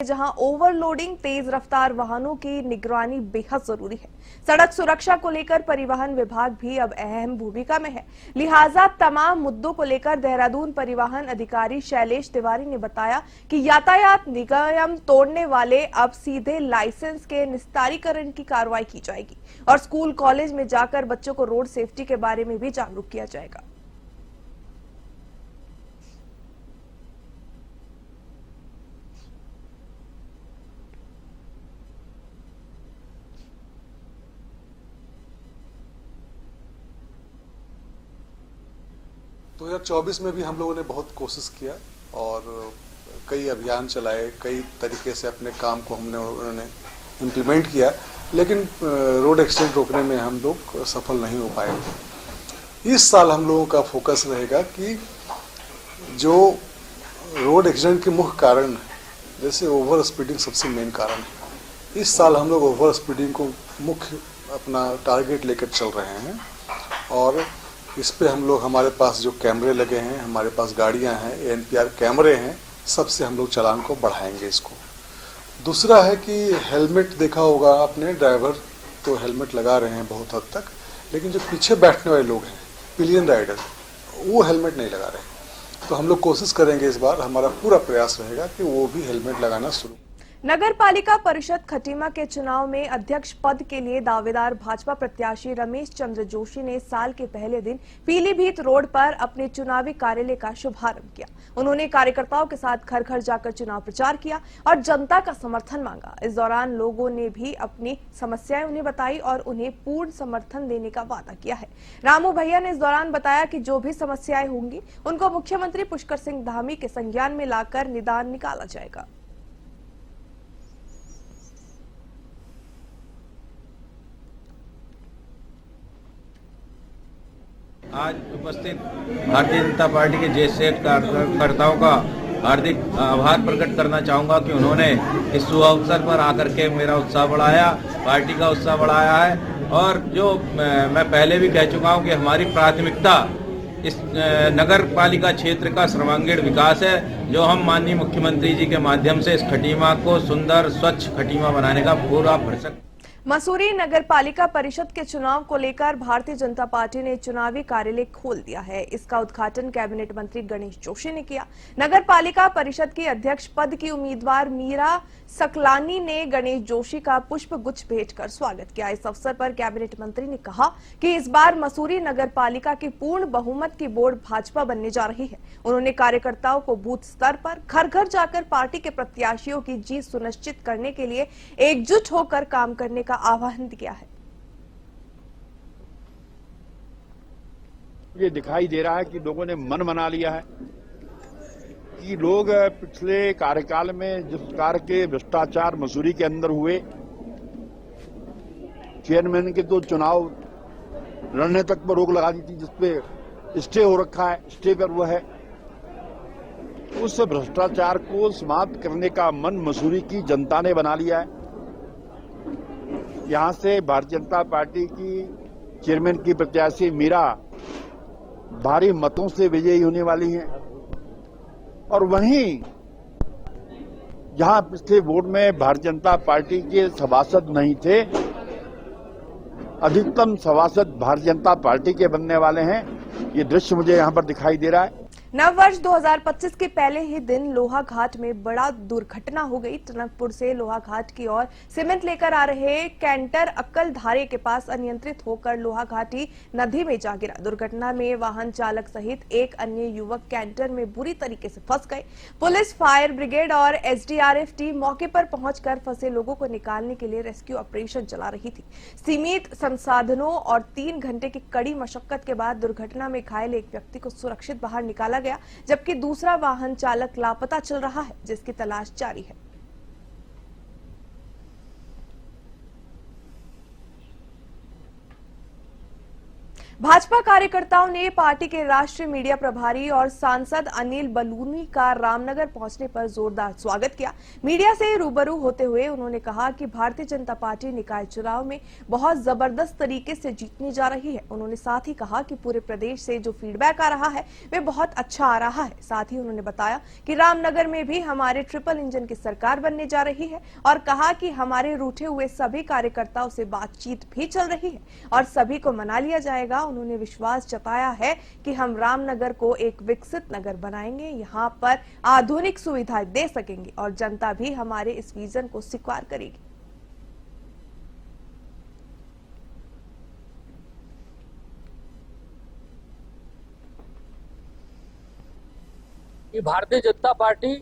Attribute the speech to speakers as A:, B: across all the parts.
A: जहां ओवरलोडिंग, तेज रफ्तार वाहनों की निगरानी बेहद जरूरी है। सड़क सुरक्षा को लेकर परिवहन विभाग भी अब अहम भूमिका में है। लिहाजा तमाम मुद्दों को लेकर देहरादून परिवहन अधिकारी शैलेश तिवारी ने बताया कि यातायात नियम तोड़ने वाले अब सीधे लाइसेंस के निस्तारीकरण की कार्रवाई की जाएगी और स्कूल कॉलेज में जाकर बच्चों को रोड सेफ्टी के बारे में भी जागरूक किया जाएगा।
B: तो 2024 में भी हम लोगों ने बहुत कोशिश किया और कई अभियान चलाए, कई तरीके से अपने काम को उन्होंने इम्प्लीमेंट किया, लेकिन रोड एक्सीडेंट रोकने में हम लोग सफल नहीं हो पाए। इस साल हम लोगों का फोकस रहेगा कि जो रोड एक्सीडेंट के मुख्य कारण है, जैसे ओवर स्पीडिंग सबसे मेन कारण है, इस साल हम लोग ओवर स्पीडिंग को मुख्य अपना टारगेट लेकर चल रहे हैं और इस पे हम लोग, हमारे पास जो कैमरे लगे हैं, हमारे पास गाड़ियां हैं, एनपीआर कैमरे हैं, सबसे हम लोग चालान को बढ़ाएंगे इसको। दूसरा है कि हेलमेट देखा होगा आपने, ड्राइवर तो हेलमेट लगा रहे हैं बहुत हद तक, लेकिन जो पीछे बैठने वाले लोग हैं, पिलियन राइडर, वो हेलमेट नहीं लगा रहे। तो हम लोग कोशिश करेंगे, इस बार हमारा पूरा प्रयास रहेगा कि वो भी हेलमेट लगाना शुरू।
A: नगर पालिका परिषद खटीमा के चुनाव में अध्यक्ष पद के लिए दावेदार भाजपा प्रत्याशी रमेश चंद्र जोशी ने साल के पहले दिन पीलीभीत रोड पर अपने चुनावी कार्यालय का शुभारंभ किया। उन्होंने कार्यकर्ताओं के साथ घर घर जाकर चुनाव प्रचार किया और जनता का समर्थन मांगा। इस दौरान लोगों ने भी अपनी समस्याएं उन्हें बताई और उन्हें पूर्ण समर्थन देने का वादा किया है। रामू भैया ने इस दौरान बताया कि जो भी समस्याएं होंगी उनको मुख्यमंत्री पुष्कर सिंह धामी के संज्ञान में लाकर निदान निकाला जाएगा।
C: आज उपस्थित भारतीय जनता पार्टी के ज्येष्ठ कार्यकर्ताओं का हार्दिक आभार प्रकट करना चाहूँगा कि उन्होंने इस शुभ अवसर पर आकर के मेरा उत्साह बढ़ाया, पार्टी का उत्साह बढ़ाया है। और जो मैं पहले भी कह चुका हूँ कि हमारी प्राथमिकता इस नगर पालिका क्षेत्र का सर्वांगीण विकास है, जो हम माननीय मुख्यमंत्री जी के माध्यम से इस खटीमा को सुंदर स्वच्छ खटीमा बनाने का पूरा भरसक।
A: मसूरी नगर पालिका परिषद के चुनाव को लेकर भारतीय जनता पार्टी ने चुनावी कार्यालय खोल दिया है। इसका उद्घाटन कैबिनेट मंत्री गणेश जोशी ने किया। नगर पालिका परिषद की अध्यक्ष पद की उम्मीदवार मीरा सकलानी ने गणेश जोशी का पुष्प गुच्छ भेंट कर स्वागत किया। इस अवसर पर कैबिनेट मंत्री ने कहा कि इस बार मसूरी नगर पालिका की पूर्ण बहुमत की बोर्ड भाजपा बनने जा रही है। उन्होंने कार्यकर्ताओं को बूथ स्तर पर घर घर जाकर पार्टी के प्रत्याशियों की जीत सुनिश्चित करने के लिए एकजुट होकर काम करने का आह्वान किया है।
D: ये दिखाई दे रहा है कि लोगों ने मन बना लिया है कि लोग पिछले कार्यकाल में जिस प्रकार के भ्रष्टाचार मसूरी के अंदर हुए, चेयरमैन के तो चुनाव लड़ने तक पर रोक लगा दी थी, जिसपे स्टे हो रखा है, स्टे पर हुआ है, उस भ्रष्टाचार को समाप्त करने का मन मसूरी की जनता ने बना लिया है। यहां से भारतीय जनता पार्टी की चेयरमैन की प्रत्याशी मीरा भारी मतों से विजयी होने वाली हैं और वहीं जहां पिछले वोट में भारतीय जनता पार्टी के सभासद नहीं थे, अधिकतम सभासद भारतीय जनता पार्टी के बनने वाले हैं। ये दृश्य मुझे यहां पर दिखाई दे रहा है।
A: नववर्ष 2025 के पहले ही दिन लोहा घाट में बड़ा दुर्घटना हो गई। टनकपुर से लोहा घाट की ओर सीमेंट लेकर आ रहे कैंटर अक्कलधारे के पास अनियंत्रित होकर लोहा घाटी नदी में जा गिरा। दुर्घटना में वाहन चालक सहित एक अन्य युवक कैंटर में बुरी तरीके से फंस गए। पुलिस, फायर ब्रिगेड और एसडीआरएफ टीम मौके पर पहुंचकर फंसे लोगों को निकालने के लिए रेस्क्यू ऑपरेशन चला रही थी। सीमित संसाधनों और 3 घंटे की कड़ी मशक्कत के बाद दुर्घटना में घायल एक व्यक्ति को सुरक्षित बाहर निकाला गया, जबकि दूसरा वाहन चालक लापता चल रहा है, जिसकी तलाश जारी है। भाजपा कार्यकर्ताओं ने पार्टी के राष्ट्रीय मीडिया प्रभारी और सांसद अनिल बलूनी का रामनगर पहुंचने पर जोरदार स्वागत किया। मीडिया से रूबरू होते हुए उन्होंने कहा कि भारतीय जनता पार्टी निकाय चुनाव में बहुत जबरदस्त तरीके से जीतने जा रही है। उन्होंने साथ ही कहा कि पूरे प्रदेश से जो फीडबैक आ रहा है वे बहुत अच्छा आ रहा है। साथ ही उन्होंने बताया कि रामनगर में भी हमारे ट्रिपल इंजन की सरकार बनने जा रही है और कहा कि हमारे रूठे हुए सभी कार्यकर्ताओं से बातचीत भी चल रही है और सभी को मना लिया जाएगा। उन्होंने विश्वास जताया है कि हम रामनगर को एक विकसित नगर बनाएंगे, यहाँ पर आधुनिक सुविधाएं दे सकेंगे और जनता भी हमारे इस विजन को स्वीकार करेगी।
E: कि भारतीय जनता पार्टी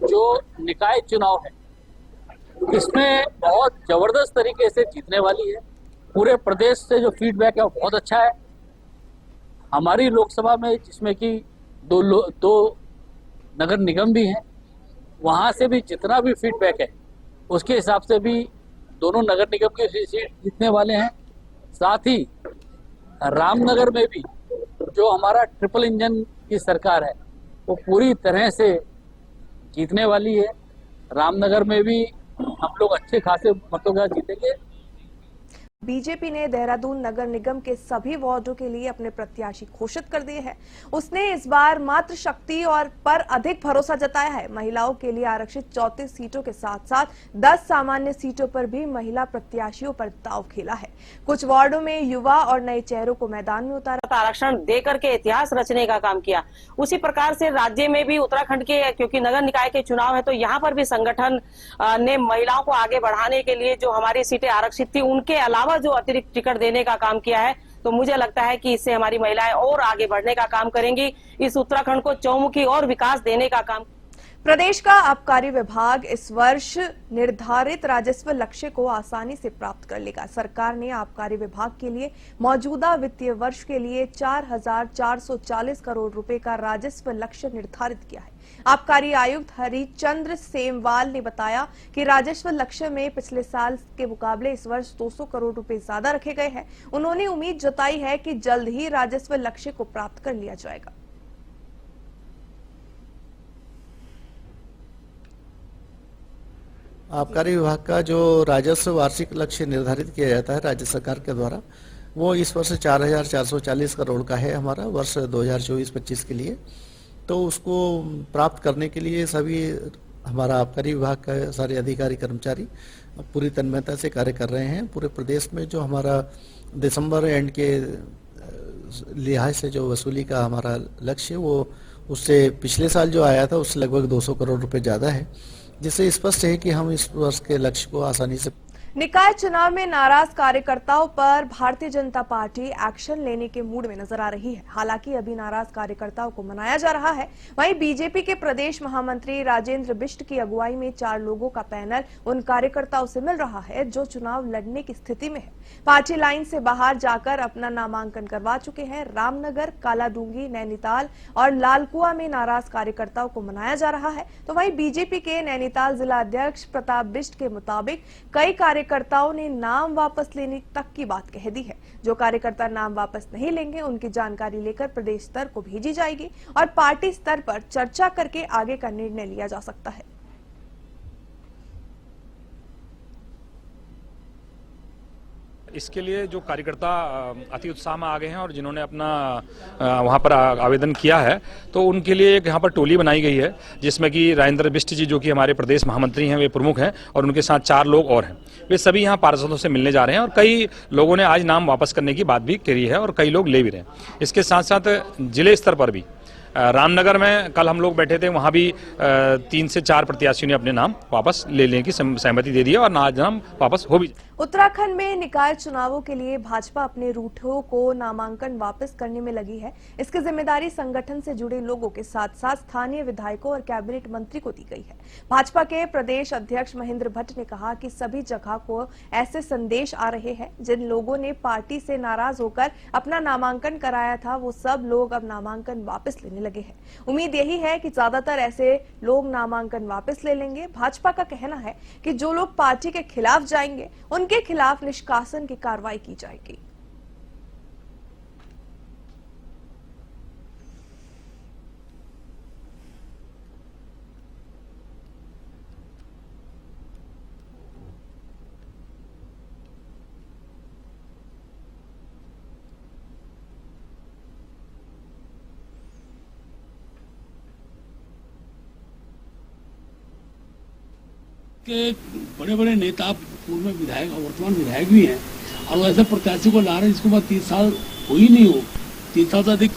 E: जो निकाय चुनाव है इसमें बहुत जबरदस्त तरीके से जीतने वाली है। पूरे प्रदेश से जो फीडबैक है वो बहुत अच्छा है। हमारी लोकसभा में जिसमें कि दो नगर निगम भी हैं, वहां से भी जितना भी फीडबैक है उसके हिसाब से भी दोनों नगर निगम की सीट जीतने वाले हैं। साथ ही रामनगर में भी जो हमारा ट्रिपल इंजन की सरकार है वो पूरी तरह से जीतने वाली है। रामनगर में भी हम लोग अच्छे खासे मतों का जीतेंगे।
A: बीजेपी ने देहरादून नगर निगम के सभी वार्डों के लिए अपने प्रत्याशी घोषित कर दिए हैं। उसने इस बार मातृशक्ति और पर अधिक भरोसा जताया है। महिलाओं के लिए आरक्षित 34 सीटों के साथ साथ 10 सामान्य सीटों पर भी महिला प्रत्याशियों पर दांव खेला है। कुछ वार्डों में युवा और नए चेहरों को मैदान में उतारा।
F: आरक्षण दे करके इतिहास रचने का काम किया। उसी प्रकार से राज्य में भी उत्तराखंड के, क्योंकि नगर निकाय के चुनाव है तो यहाँ पर भी संगठन ने महिलाओं को आगे बढ़ाने के लिए जो हमारी सीटें आरक्षित थी उनके अलावा जो अतिरिक्त टिकट देने का काम किया है। तो मुझे लगता है कि इससे हमारी महिलाएं और आगे बढ़ने का काम करेंगी। इस उत्तराखंड को चौमुखी और विकास देने का काम।
A: प्रदेश का आबकारी विभाग इस वर्ष निर्धारित राजस्व लक्ष्य को आसानी से प्राप्त कर लेगा। सरकार ने आबकारी विभाग के लिए मौजूदा वित्तीय वर्ष के लिए 4,440 करोड़ रुपए का राजस्व लक्ष्य निर्धारित किया है। आबकारी आयुक्त हरिचंद्र सेमवाल ने बताया कि राजस्व लक्ष्य में पिछले साल के मुकाबले इस वर्ष 200 करोड़ रुपए ज्यादा रखे गए हैं। उन्होंने उम्मीद जताई है कि जल्द ही राजस्व लक्ष्य को प्राप्त कर लिया जाएगा।
G: आबकारी विभाग का जो राजस्व वार्षिक लक्ष्य निर्धारित किया जाता है राज्य सरकार के द्वारा, वो इस वर्ष 4,440 करोड़ का है हमारा वर्ष 2024-25 के लिए। तो उसको प्राप्त करने के लिए सभी हमारा आबकारी विभाग का सारे अधिकारी कर्मचारी पूरी तन्मयता से कार्य कर रहे हैं। पूरे प्रदेश में जो हमारा दिसंबर एंड के लिहाज से जो वसूली का हमारा लक्ष्य वो उससे पिछले साल जो आया था उससे लगभग 200 करोड़ रुपए ज़्यादा है, जिससे स्पष्ट है कि हम इस वर्ष के लक्ष्य को आसानी से।
A: निकाय चुनाव में नाराज कार्यकर्ताओं पर भारतीय जनता पार्टी एक्शन लेने के मूड में नजर आ रही है। हालांकि अभी नाराज कार्यकर्ताओं को मनाया जा रहा है। वहीं बीजेपी के प्रदेश महामंत्री राजेंद्र बिष्ट की अगुवाई में 4 लोगों का पैनल उन कार्यकर्ताओं से मिल रहा है जो चुनाव लड़ने की स्थिति में है। पार्टी लाइन से बाहर जाकर अपना नामांकन करवा चुके हैं। रामनगर, कालाडूंगी, नैनीताल और लालकुआ में नाराज कार्यकर्ताओं को मनाया जा रहा है। तो वहीं बीजेपी के नैनीताल जिला अध्यक्ष प्रताप बिष्ट के मुताबिक कई कार्यकर्ताओं ने नाम वापस लेने तक की बात कह दी है। जो कार्यकर्ता नाम वापस नहीं लेंगे उनकी जानकारी लेकर प्रदेश स्तर को भेजी जाएगी और पार्टी स्तर पर चर्चा करके आगे का निर्णय लिया जा सकता है।
H: इसके लिए जो कार्यकर्ता अति उत्साह में आ गए हैं और जिन्होंने अपना वहां पर आवेदन किया है तो उनके लिए एक यहाँ पर टोली बनाई गई है जिसमें कि राजेंद्र बिष्ट जी जो कि हमारे प्रदेश महामंत्री हैं वे प्रमुख हैं और उनके साथ 4 लोग और हैं। वे सभी यहाँ पार्षदों से मिलने जा रहे हैं और कई लोगों ने आज नाम वापस करने की बात भी करी है और कई लोग ले भी रहे हैं। इसके साथ साथ जिले स्तर पर भी रामनगर में कल हम लोग बैठे थे, वहां भी 3 से 4 प्रत्याशियों ने अपने नाम वापस ले लेने की सहमति दे दी है और नाम वापस हो भी।
A: उत्तराखंड में निकाय चुनावों के लिए भाजपा अपने रूठों को नामांकन वापस करने में लगी है। इसकी जिम्मेदारी संगठन से जुड़े लोगों के साथ साथ स्थानीय विधायकों और कैबिनेट मंत्री को दी गई है। भाजपा के प्रदेश अध्यक्ष महेंद्र भट्ट ने कहा कि सभी जगह को ऐसे संदेश आ रहे हैं। जिन लोगों ने पार्टी से नाराज होकर अपना नामांकन कराया था वो सब लोग अब नामांकन वापस लेने लगे हैं। उम्मीद यही है कि ज्यादातर ऐसे लोग नामांकन वापस ले लेंगे। भाजपा का कहना है कि जो लोग पार्टी के खिलाफ जाएंगे उनके खिलाफ निष्कासन की कार्रवाई की जाएगी।
I: के बड़े बड़े नेता पूर्व में विधायक और वर्तमान विधायक भी हैं और वैसे प्रत्याशी को ला रहे हैं जिसके बाद 30 साल हो ही नहीं हो, 30 साल से अधिक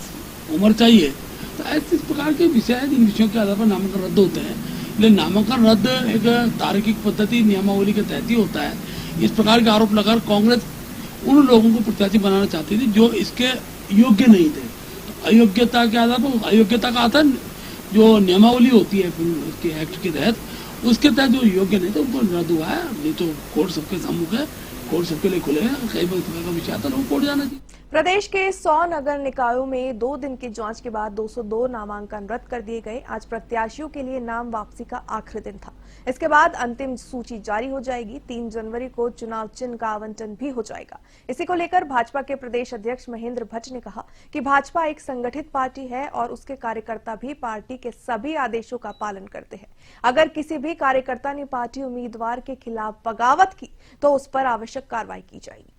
I: उम्र चाहिए, तो ऐसे इस प्रकार के विषय हैं जिन विषयों के आधार पर नामांकन रद्द होते हैं। लेकिन नामांकन रद्द एक तार्किक पद्धति नियमावली के तहत ही होता है। इस प्रकार के आरोप लगाकर कांग्रेस उन लोगों को प्रत्याशी बनाना चाहती थी जो इसके योग्य नहीं थे। तो अयोग्यता के आधार पर, अयोग्यता का आता है जो नियमावली होती है उसके एक्ट के तहत, उसके तहत जो योग्य नहीं थे उनको रद्द हुआ है। नहीं तो कोर्ट सबके सम्मुख है, कोर्ट सबके लिए खुले हैं, कई बार का विषय आता है, लोग कोर्ट जाना चाहिए।
A: प्रदेश के 100 नगर निकायों में 2 दिन की जांच के बाद 202 नामांकन रद्द कर दिए गए। आज प्रत्याशियों के लिए नाम वापसी का आखिरी दिन था। इसके बाद अंतिम सूची जारी हो जाएगी। 3 जनवरी को चुनाव चिन्ह का आवंटन भी हो जाएगा। इसी को लेकर भाजपा के प्रदेश अध्यक्ष महेंद्र भट्ट ने कहा कि भाजपा एक संगठित पार्टी है और उसके कार्यकर्ता भी पार्टी के सभी आदेशों का पालन करते हैं। अगर किसी भी कार्यकर्ता ने पार्टी उम्मीदवार के खिलाफ बगावत की तो उस पर आवश्यक कार्रवाई की जाएगी।